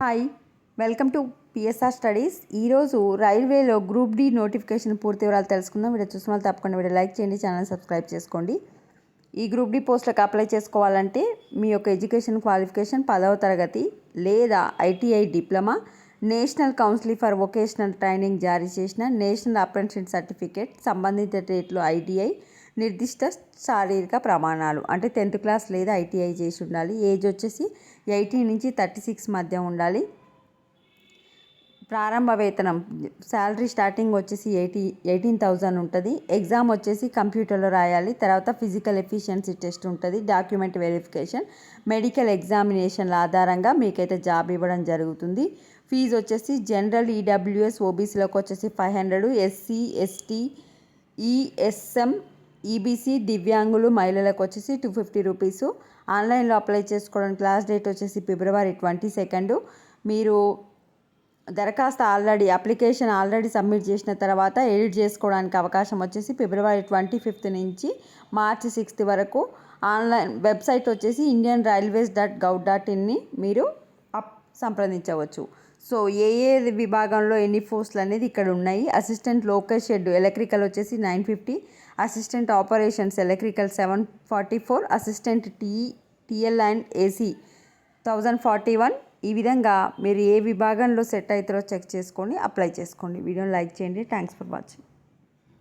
Hi, welcome to PSR studies. ఈరోజు రైల్వేలో group D notification పూర్తి వివరాలు తెలుసుకుందాం. వీడియో చూసిన వాళ్ళు తప్పకుండా వీడియో లైక్ చేయండి, ఛానల్ సబ్స్క్రైబ్ చేసుకోండి. ఈ గ్రూప్ డి పోస్టులకు అప్లై చేసుకోవాలంటే మీ యొక్క ఎడ్యుకేషన్ క్వాలిఫికేషన్ 10వ తరగతి లేదా ITI diploma, national council for vocational training జారీ చేసిన నేషనల్ అప్రెంటిస్షిప్ సర్టిఫికేట్, సంబంధిత ట్రేడ్లో ఐటీఐ, నిర్దిష్ట శారీరక ప్రమాణాలు అంటే 10th క్లాస్ లేదా ఐటీఐ చేసి ఉండాలి. ఏజ్ వచ్చేసి 18 నుంచి 36 మధ్య ఉండాలి. ప్రారంభ వేతనం శాలరీ స్టార్టింగ్ వచ్చేసి 18,000 ఉంటుంది. ఎగ్జామ్ వచ్చేసి కంప్యూటర్లో రాయాలి. తర్వాత ఫిజికల్ ఎఫిషియన్సీ టెస్ట్ ఉంటుంది, డాక్యుమెంట్ వెరిఫికేషన్, మెడికల్ ఎగ్జామినేషన్ల ఆధారంగా మీకైతే జాబ్ ఇవ్వడం జరుగుతుంది. ఫీజు వచ్చేసి జనరల్, ఈడబ్ల్యూఎస్, ఓబీసీలకు వచ్చేసి 500, ఎస్సీ, ఎస్టీ, ఈఎస్ఎం, ఈబీసీ, దివ్యాంగులు, మహిళలకు వచ్చేసి 250 రూపీసు. ఆన్లైన్లో అప్లై చేసుకోవడానికి లాస్ట్ డేట్ వచ్చేసి February 22. మీరు దరఖాస్తు అప్లికేషన్ ఆల్రెడీ సబ్మిట్ చేసిన తర్వాత ఎడిట్ చేసుకోవడానికి అవకాశం వచ్చేసి February 25 నుంచి March 6 వరకు. ఆన్లైన్ వెబ్సైట్ వచ్చేసి indianrailways.gov.inని మీరు సంప్రదించవచ్చు. సో ఏ విభాగంలో ఎన్ని పోస్టులు అనేది ఇక్కడ ఉన్నాయి. అసిస్టెంట్ లోకల్ షెడ్ ఎలక్ట్రికల్ వచ్చేసి 950, assistant operations electrical 744, assistant TL and AC 1041. ఈ విధంగా మీరు ఏ విభాగంలో సెట్ అవుతారో చెక్ చేసుకొని అప్లై చేసుకోండి. వీడియోని లైక్ చేయండి. Thanks for watching.